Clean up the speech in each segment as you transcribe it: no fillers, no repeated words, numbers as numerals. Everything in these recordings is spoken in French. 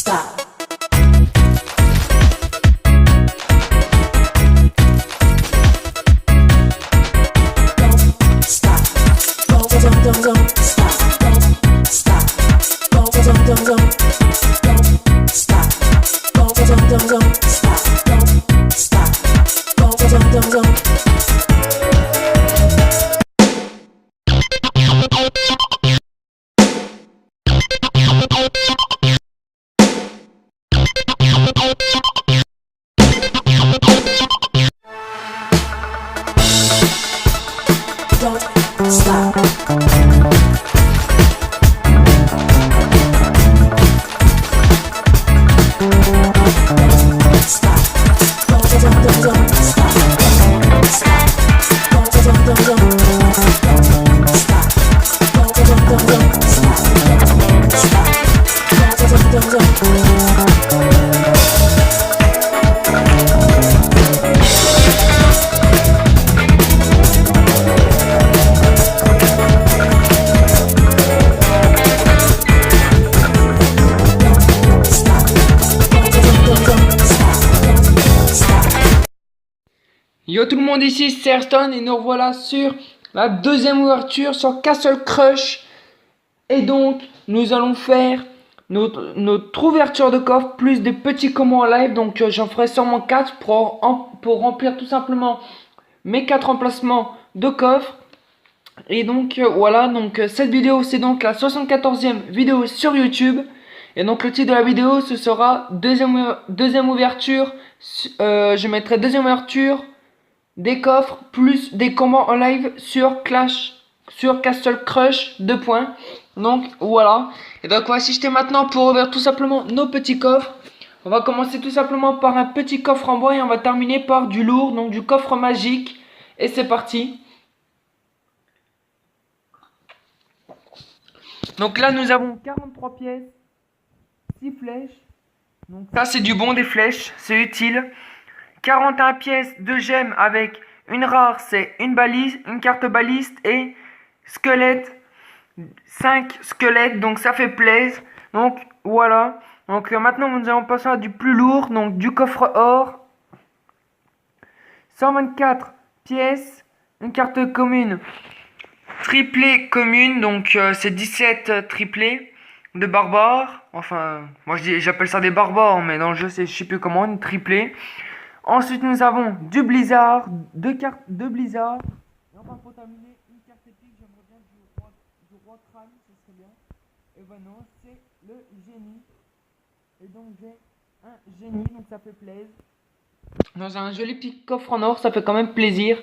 stop. Don't stop. Don't stop. Don't stop. Don't stop. Don't stop. Don't stop. Don't stop. Don't stop. Yo tout le monde, ici c'est Ayrton et nous revoilà sur la deuxième ouverture sur Castle Crush. Et donc nous allons faire notre ouverture de coffre plus des petits commos en live. Donc j'en ferai sûrement 4 pour remplir tout simplement mes 4 emplacements de coffre. Et donc voilà, donc cette vidéo c'est donc la 74e vidéo sur YouTube. Et donc le titre de la vidéo ce sera deuxième ouverture. Je mettrai deuxième ouverture des coffres plus des combats en live sur Castle Crush 2 points. Donc voilà. Et donc on va assister maintenant pour ouvrir tout simplement nos petits coffres. On va commencer tout simplement par un petit coffre en bois et on va terminer par du lourd, donc du coffre magique. Et c'est parti. Donc là nous avons 43 pièces, 6 flèches. Donc ça c'est du bon des flèches, c'est utile. 41 pièces de gemmes avec une rare, c'est une balise, une carte baliste et squelette. 5 squelettes, donc ça fait plaisir. Donc voilà. Donc maintenant nous allons passer à du plus lourd, donc du coffre or. 124 pièces, une carte commune. Triplé commune, donc c'est 17 triplés de barbares. Enfin, moi j'appelle ça des barbares, mais dans le jeu c'est je sais plus comment, une triplée. Ensuite, nous avons du blizzard, 2 cartes de blizzard. Et enfin, pour terminer, une carte épique, j'aimerais bien du roi crâne, ce serait bien. Et ben non, c'est le génie. Et donc, j'ai un génie, donc ça fait plaisir. Dans un joli petit coffre en or, ça fait quand même plaisir.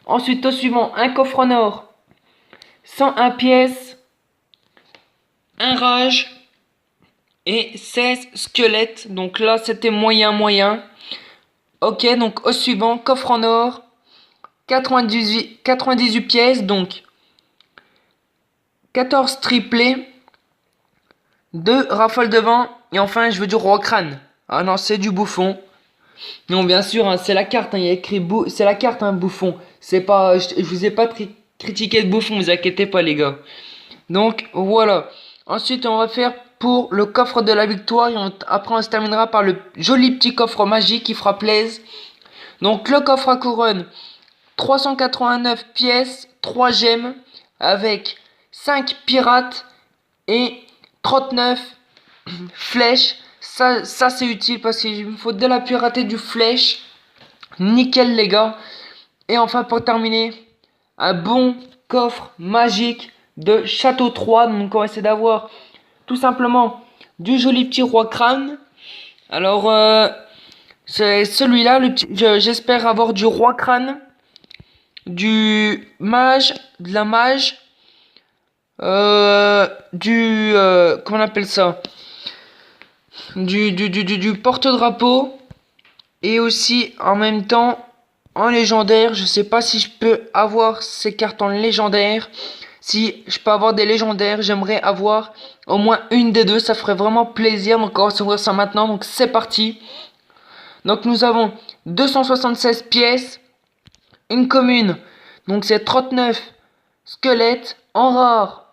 Ensuite, au suivant, un coffre en or, 101 pièces, un rage et 16 squelettes. Donc là, c'était moyen. Ok, donc au suivant, coffre en or, 98 pièces, donc 14 triplés, 2 rafales de vent, et enfin je veux du roi crâne. Ah non, c'est du bouffon. Non, bien sûr, hein, c'est la carte, hein, il y a écrit c'est la carte, hein, bouffon. C'est pas, je vous ai pas critiqué de bouffon, vous inquiétez pas les gars. Donc voilà. Ensuite, on va faire pour le coffre de la victoire, et après on se terminera par le joli petit coffre magique qui fera plaisir. Donc le coffre à couronne, 389 pièces, 3 gemmes, avec 5 pirates et 39 flèches. Ça c'est utile parce qu'il me faut de la piraterie du flèche. Nickel les gars. Et enfin pour terminer, un bon coffre magique de Château 3. Donc on va essayer d'avoir tout simplement du joli petit roi crâne. Alors c'est celui-là, j'espère avoir du roi crâne, du mage, de la mage, comment on appelle ça, du porte-drapeau, et aussi en même temps en légendaire. Je sais pas si je peux avoir ces cartes en légendaire. Si je peux avoir des légendaires, j'aimerais avoir au moins une des deux, ça ferait vraiment plaisir. Donc on va s'ouvrir ça maintenant, donc c'est parti. Donc nous avons 276 pièces, une commune, donc c'est 39 squelettes, en rare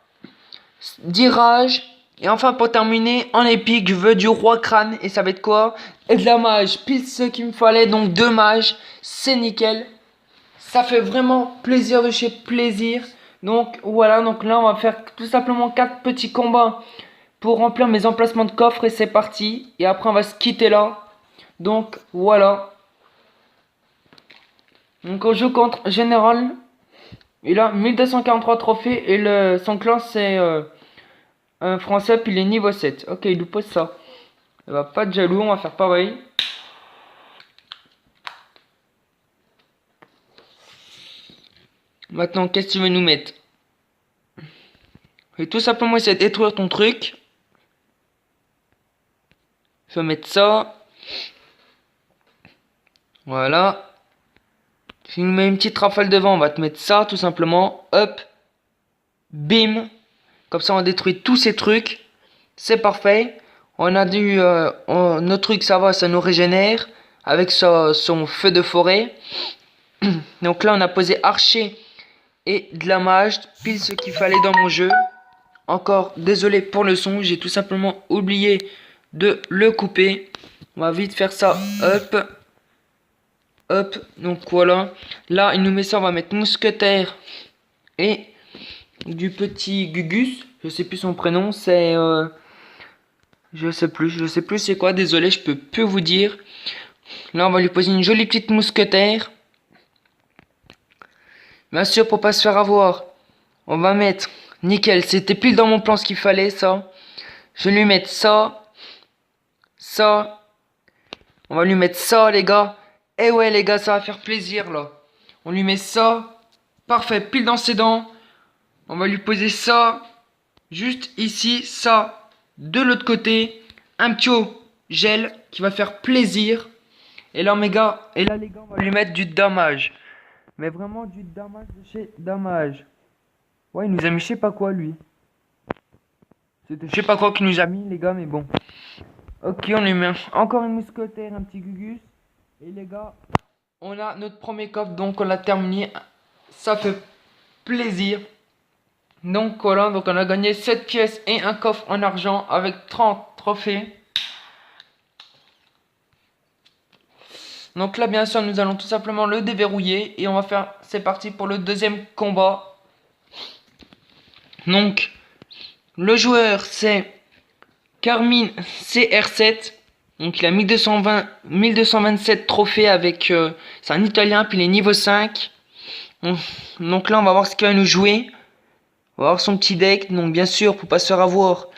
10 rages, Et enfin pour terminer, en épique, je veux du roi crâne. Et ça va être quoi? Et de la mage, pile ce qu'il me fallait. Donc 2 mages, c'est nickel. Ça fait vraiment plaisir de chez plaisir. Donc voilà, donc là on va faire tout simplement 4 petits combats pour remplir mes emplacements de coffre. Et c'est parti. Et après on va se quitter là. Donc voilà. Donc on joue contre Général. Il a 1243 trophées. Et son clan c'est un français. Puis il est niveau 7. Ok, il nous pose ça. Il va pas être jaloux, on va faire pareil. Maintenant, qu'est-ce que tu veux nous mettre? Je vais tout simplement essayer de détruire ton truc. Je vais mettre ça. Voilà. Si nous met une petite rafale devant, on va te mettre ça tout simplement. Hop. Bim. Comme ça, on détruit tous ces trucs. C'est parfait. On a nos trucs, ça va, ça nous régénère. Avec son feu de forêt. Donc là, on a posé archer et de la mage. Pile ce qu'il fallait dans mon jeu. Encore désolé pour le son, j'ai tout simplement oublié de le couper. On va vite faire ça. Hop. Hop. Donc voilà. Là, il nous met ça. On va mettre mousquetaire et du petit Gugus. Je sais plus son prénom. C'est... je sais plus c'est quoi. Désolé, je peux plus vous dire. Là, on va lui poser une jolie petite mousquetaire. Bien sûr, pour pas se faire avoir. On va mettre... Nickel, c'était pile dans mon plan ce qu'il fallait, ça. Je vais lui mettre ça. Ça. On va lui mettre ça, les gars. Eh ouais, les gars, ça va faire plaisir, là. On lui met ça. Parfait, pile dans ses dents. On va lui poser ça. Juste ici, ça. De l'autre côté. Un petit gel qui va faire plaisir. Et là, les gars, on va lui mettre du damage. Mais vraiment du damage de chez damage. Ouais, il nous a mis je sais pas quoi, lui. C'était je sais pas quoi qu'il nous a mis, les gars, mais bon. Ok, on lui met encore une mousquetaire, un petit Gugus. Et les gars, on a notre premier coffre, donc on l'a terminé. Ça fait plaisir. Donc voilà, donc on a gagné 7 pièces et un coffre en argent avec 30 trophées. Donc là, bien sûr, nous allons tout simplement le déverrouiller. Et on va faire, c'est parti pour le deuxième combat. Donc, le joueur, c'est Carmine CR7. Donc il a 1227 trophées avec... c'est un Italien, puis il est niveau 5. Donc là, on va voir ce qu'il va nous jouer. On va voir son petit deck. Donc bien sûr, pour pas se faire avoir,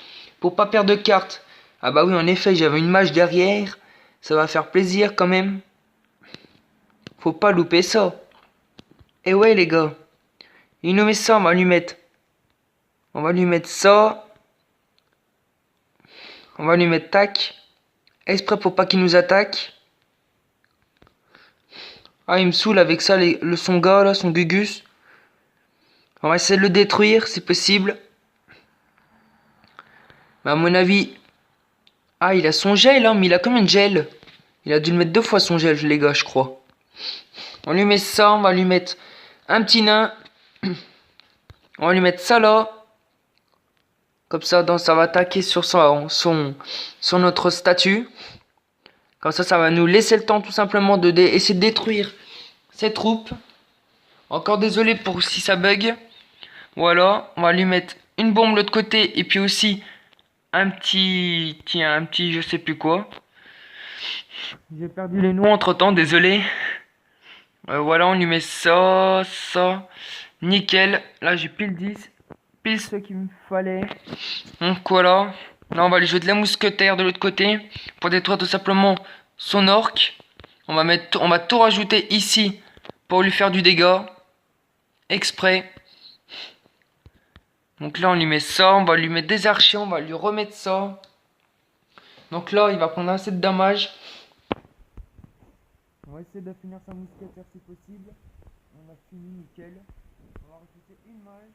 pour pas perdre de cartes. Ah bah oui, en effet, j'avais une mage derrière. Ça va faire plaisir quand même. Faut pas louper ça. Et ouais, les gars. Il nous met ça, on va lui mettre... On va lui mettre ça. On va lui mettre tac. Exprès pour pas qu'il nous attaque. Ah, il me saoule avec ça, son gars là, son Gugus. On va essayer de le détruire, si possible. Mais à mon avis... Ah, il a son gel, hein, mais il a combien de gel? Il a dû le mettre 2 fois son gel, les gars, je crois. On lui met ça, on va lui mettre un petit nain. On va lui mettre ça là. Comme ça, ça va attaquer sur notre statue. Comme ça va nous laisser le temps tout simplement de essayer de détruire ces troupes. Encore désolé pour si ça bug. Voilà, on va lui mettre une bombe de l'autre côté et puis aussi un petit je sais plus quoi. J'ai perdu les noms entre temps, désolé. Voilà, on lui met ça. Nickel, là j'ai pile 10. Pile ce qu'il me fallait. Donc voilà. Là on va lui jouer de la mousquetaire de l'autre côté. Pour détruire tout simplement son orc. On va tout rajouter ici. Pour lui faire du dégât. Exprès. Donc là on lui met ça. On va lui mettre des archers. On va lui remettre ça. Donc là il va prendre assez de dommages. On va essayer de finir sa mousquetaire si possible. On a fini nickel. On va rajouter une mage.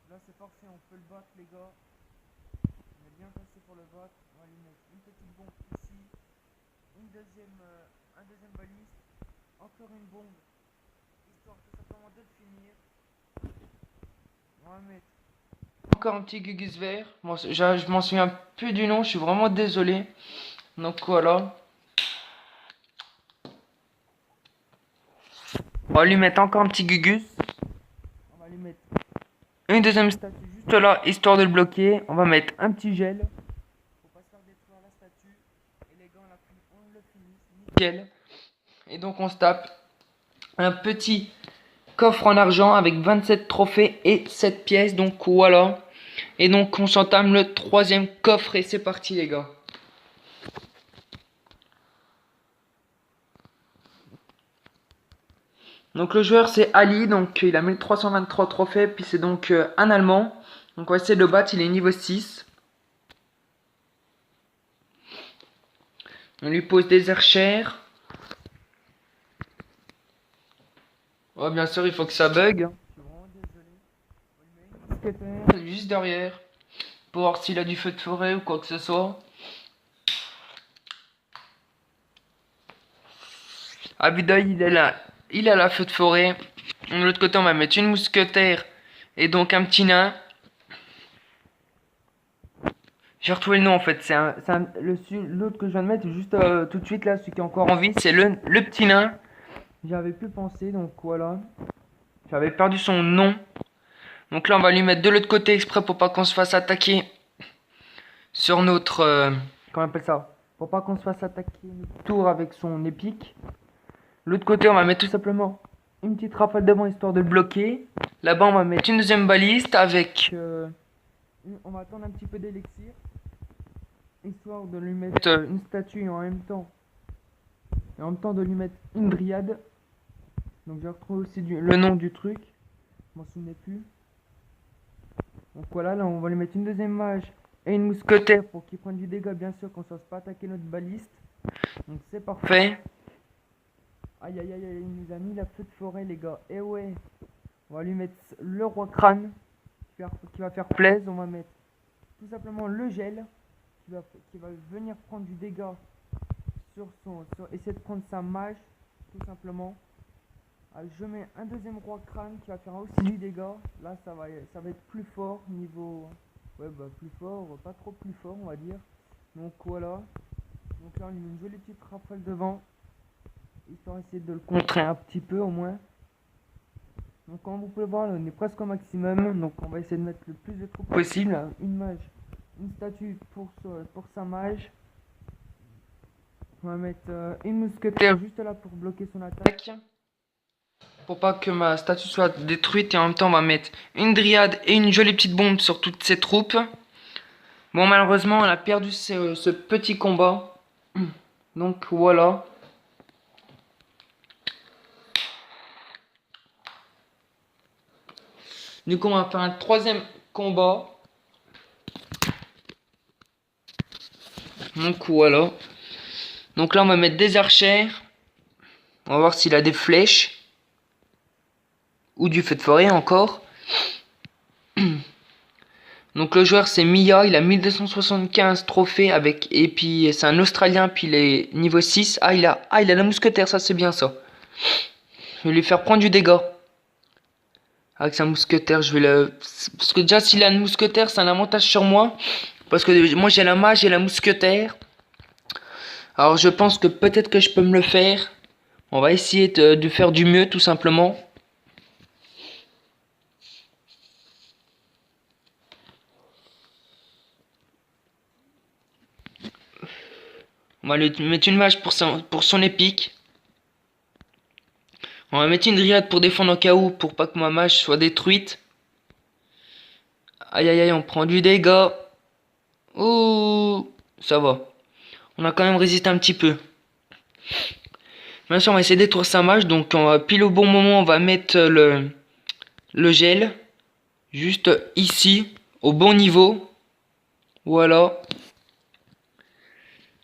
Là c'est parfait, on peut le battre les gars. On est bien placé pour le battre. On va lui mettre une petite bombe ici. Un deuxième baliste. Encore une bombe. Histoire tout simplement de le finir. On va mettre Encore un petit Gugus vert. Bon, je m'en souviens plus du nom, je suis vraiment désolé. Donc voilà. On va lui mettre encore un petit Gugus. On va lui mettre une deuxième statue juste là, histoire de le bloquer. On va mettre un petit gel. Faut pas se faire détruire la statue. Et les gars, on le finit. Nickel. Et donc on se tape un petit coffre en argent avec 27 trophées et 7 pièces. Donc voilà. Et donc on s'entame le troisième coffre et c'est parti les gars. Donc le joueur c'est Ali, donc il a 1323 trophées, puis c'est donc un Allemand. Donc on va essayer de le battre, il est niveau 6. On lui pose des archères. Oh bien sûr il faut que ça bug. Je suis vraiment désolé. On lui met une mousquetaire juste derrière. Pour voir s'il a du feu de forêt ou quoi que ce soit. Ah Budoy il a la feu de forêt. De l'autre côté on va mettre une mousquetaire et donc un petit nain. J'ai retrouvé le nom en fait, l'autre que je viens de mettre juste tout de suite là, celui qui est encore en vie, c'est le petit nain. J'avais plus pensé donc voilà. J'avais perdu son nom. Donc là on va lui mettre de l'autre côté exprès pour pas qu'on se fasse attaquer sur notre... comment on appelle ça? Pour pas qu'on se fasse attaquer notre tour avec son épique. L'autre côté on va mettre tout simplement une petite rafale devant histoire de le bloquer. Là-bas on va mettre une deuxième baliste avec... on va attendre un petit peu d'élixir. Histoire de lui mettre une statue en même temps. Et en même temps de lui mettre une dryade. Donc j'ai retrouvé aussi le nom du truc. Je m'en souvenais plus. Donc voilà, là on va lui mettre une deuxième mage et une mousquetaire pour qu'il prenne du dégât, bien sûr, qu'on ne se fasse pas attaquer notre baliste. Donc c'est parfait. Aïe aïe aïe aïe, il nous a mis la feu de forêt les gars. Et ouais, on va lui mettre le roi crâne qui va faire plaisir. On va mettre tout simplement le gel qui va venir prendre du dégât essayer de prendre sa mage tout simplement. Je mets un deuxième roi crâne qui va faire aussi du dégât. Là ça va être plus fort niveau... Ouais bah plus fort, pas trop plus fort on va dire. Donc voilà. Donc là on lui met une jolie petite rafale devant. Histoire d'essayer de le contrer un petit peu au moins. Donc comme vous pouvez voir là, on est presque au maximum. Donc on va essayer de mettre le plus de troupes possible. Une mage, une statue pour sa mage. On va mettre une mousquetaire juste là pour bloquer son attaque. Pour pas que ma statue soit détruite. Et en même temps on va mettre une dryade et une jolie petite bombe sur toutes ces troupes. Bon malheureusement on a perdu ce petit combat. Donc voilà. Du coup on va faire un troisième combat. Donc voilà. Donc là on va mettre des archères. On va voir s'il a des flèches. Ou du feu de forêt encore. Donc le joueur c'est Mia, il a 1275 trophées et puis c'est un Australien, puis il est niveau 6. Il a la mousquetaire, ça c'est bien ça. Je vais lui faire prendre du dégât. Avec sa mousquetaire, parce que déjà s'il a une mousquetaire, c'est un avantage sur moi. Parce que moi j'ai la mage et la mousquetaire. Alors je pense que peut-être que je peux me le faire. On va essayer de faire du mieux tout simplement. On va lui mettre une mage pour son épique. On va mettre une dryade pour défendre au cas où, pour pas que ma mage soit détruite. Aïe aïe aïe, on prend du dégât. Ouh, ça va. On a quand même résisté un petit peu. Bien sûr, on va essayer de détruire sa mage. Donc, pile au bon moment, on va mettre le gel. Juste ici, au bon niveau. Voilà.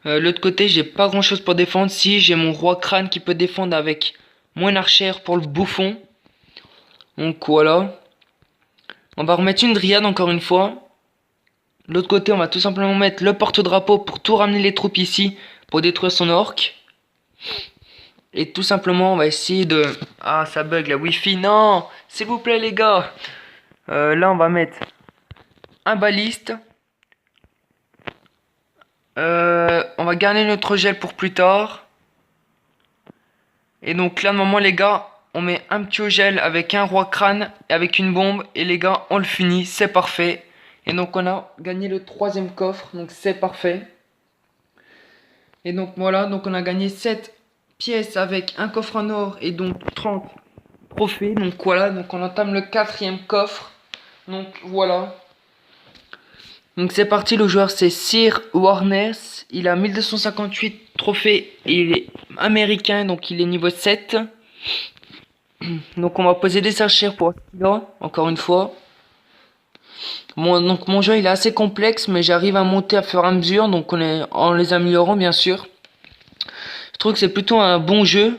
L'autre côté, j'ai pas grand chose pour défendre. Si, j'ai mon roi crâne qui peut défendre avec moins archère pour le bouffon. Donc voilà. On va remettre une dryade encore une fois. De l'autre côté, on va tout simplement mettre le porte-drapeau pour tout ramener les troupes ici. Pour détruire son orc. Et tout simplement, on va essayer de... Ah, ça bug la wifi. Non, s'il vous plaît les gars. Là, on va mettre un baliste. On va garder notre gel pour plus tard. Et donc là, normalement, les gars, on met un petit gel avec un roi crâne, avec une bombe. Et les gars, on le finit, c'est parfait. Et donc, on a gagné le 3e coffre, donc c'est parfait. Et donc, voilà, donc on a gagné 7 pièces avec un coffre en or et donc 30 trophées. Donc, voilà, donc on entame le 4e coffre. Donc, voilà. Donc, c'est parti, le joueur, c'est Sir Warners. Il a 1258 trophées et il est américain, donc il est niveau 7. Donc on va poser des archères pour là, encore une fois. Donc mon jeu il est assez complexe, mais j'arrive à monter à fur et à mesure, donc en les améliorant bien sûr. Je trouve que c'est plutôt un bon jeu,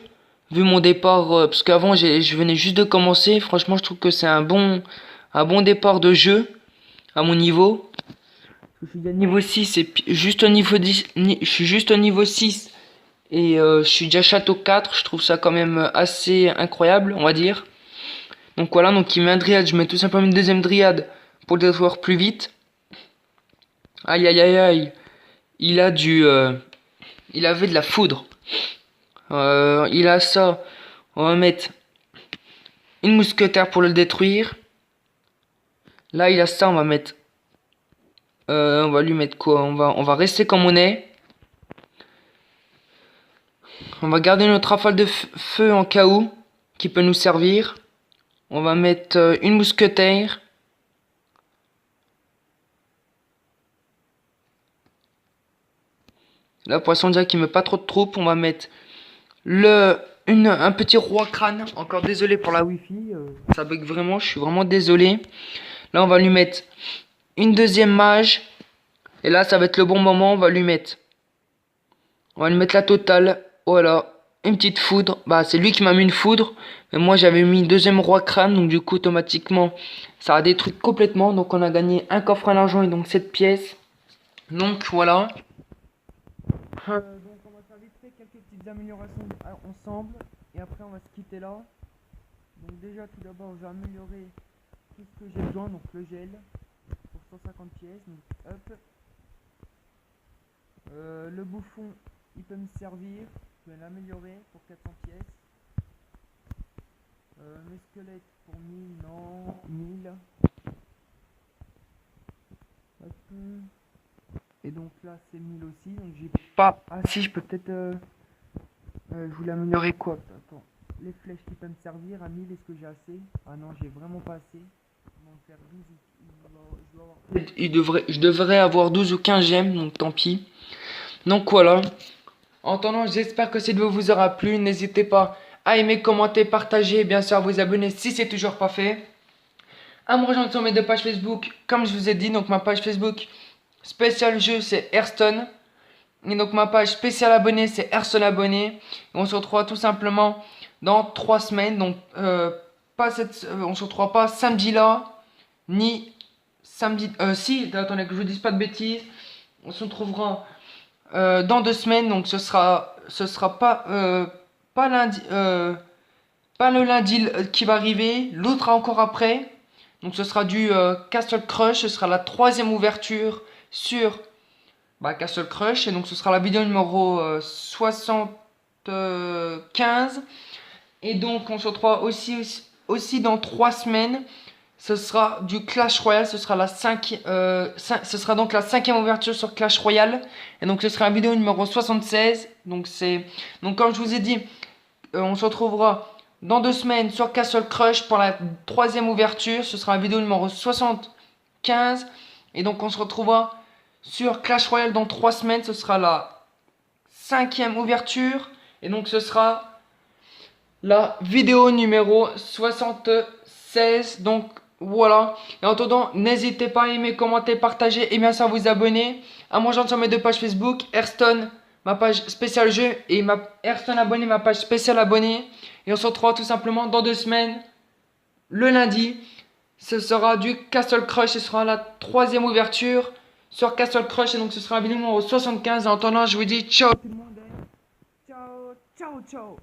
vu mon départ, parce qu'avant je venais juste de commencer. Franchement je trouve que c'est un bon départ de jeu, à mon niveau. Je suis à niveau 6 et juste au niveau 10, je suis juste au niveau 6. Et je suis déjà château 4, je trouve ça quand même assez incroyable, on va dire. Donc voilà, donc il met un dryade, je mets tout simplement une deuxième dryade pour le détruire plus vite. Aïe aïe aïe aïe, il avait de la foudre. Il a ça, on va mettre une mousquetaire pour le détruire. Là il a ça, on va mettre, on va lui mettre quoi, on va rester comme on est. On va garder notre rafale de feu en cas où, qui peut nous servir. On va mettre une mousquetaire. Là, poisson dirait qu'il met pas trop de troupes. On va mettre un petit roi crâne. Encore désolé pour la wifi. Ça bug vraiment, je suis vraiment désolé. Là, on va lui mettre une deuxième mage. Et là, ça va être le bon moment. On va lui mettre la totale. Voilà, une petite foudre. Bah, c'est lui qui m'a mis une foudre. Mais moi, j'avais mis une deuxième roi crâne. Donc, du coup, automatiquement, ça a détruit complètement. Donc, on a gagné un coffre en argent et donc 7 pièces. Donc, voilà. Donc, on va faire vite fait quelques petites améliorations ensemble. Et après, on va se quitter là. Donc, déjà, tout d'abord, j'ai amélioré tout ce que j'ai besoin. Donc, le gel pour 150 pièces. Donc, hop. Le bouffon, il peut me servir. Je vais l'améliorer pour 400 pièces. Mes squelettes pour 1000, non, 1000. Hop. Et donc là c'est 1000 aussi. Donc j'ai pas. Ah si, je peux peut-être. Je voulais améliorer quoi? Attends. Les flèches qui peuvent me servir à 1000, est-ce que j'ai assez? Ah non, j'ai vraiment pas assez. On va en faire 12 je devrais avoir 12 ou 15 gemmes, donc tant pis. Donc voilà. En attendant, j'espère que cette vidéo vous aura plu. N'hésitez pas à aimer, commenter, partager et bien sûr à vous abonner si c'est toujours pas fait. À me rejoindre sur mes 2 pages Facebook, comme je vous ai dit. Donc ma page Facebook spécial jeu c'est Hearthstone. Et donc ma page spéciale abonné c'est Hearthstone abonné. Et on se retrouve tout simplement dans 3 semaines. Donc on se retrouvera pas samedi là, ni samedi. Si, attendez que je vous dise pas de bêtises. On se retrouvera dans 2 semaines. Donc ce sera pas lundi, pas le lundi qui va arriver, l'autre encore après. Donc ce sera du Castle Crush, ce sera la 3e ouverture sur Castle Crush. Et donc ce sera la vidéo numéro 75. Et donc on se retrouve aussi dans 3 semaines. Ce sera du Clash Royale, ce sera ce sera donc la 5e ouverture sur Clash Royale. Et donc ce sera la vidéo numéro 76. Donc comme je vous ai dit, on se retrouvera dans 2 semaines sur Castle Crush pour la 3e ouverture. Ce sera la vidéo numéro 75. Et donc on se retrouvera sur Clash Royale dans 3 semaines. Ce sera la 5e ouverture. Et donc ce sera la vidéo numéro 76. Donc voilà. Et en attendant, n'hésitez pas à aimer, commenter, partager et bien sûr à vous abonner. À me rejoindre sur mes 2 pages Facebook, Hearthstone, ma page spéciale jeu, et Hearthstone abonné, ma page spéciale abonné. Et on se retrouve tout simplement dans 2 semaines, le lundi. Ce sera du Castle Crush, ce sera la 3e ouverture sur Castle Crush. Et donc ce sera la vidéo numéro 75. En attendant, je vous dis ciao tout le monde. Ciao, ciao, ciao.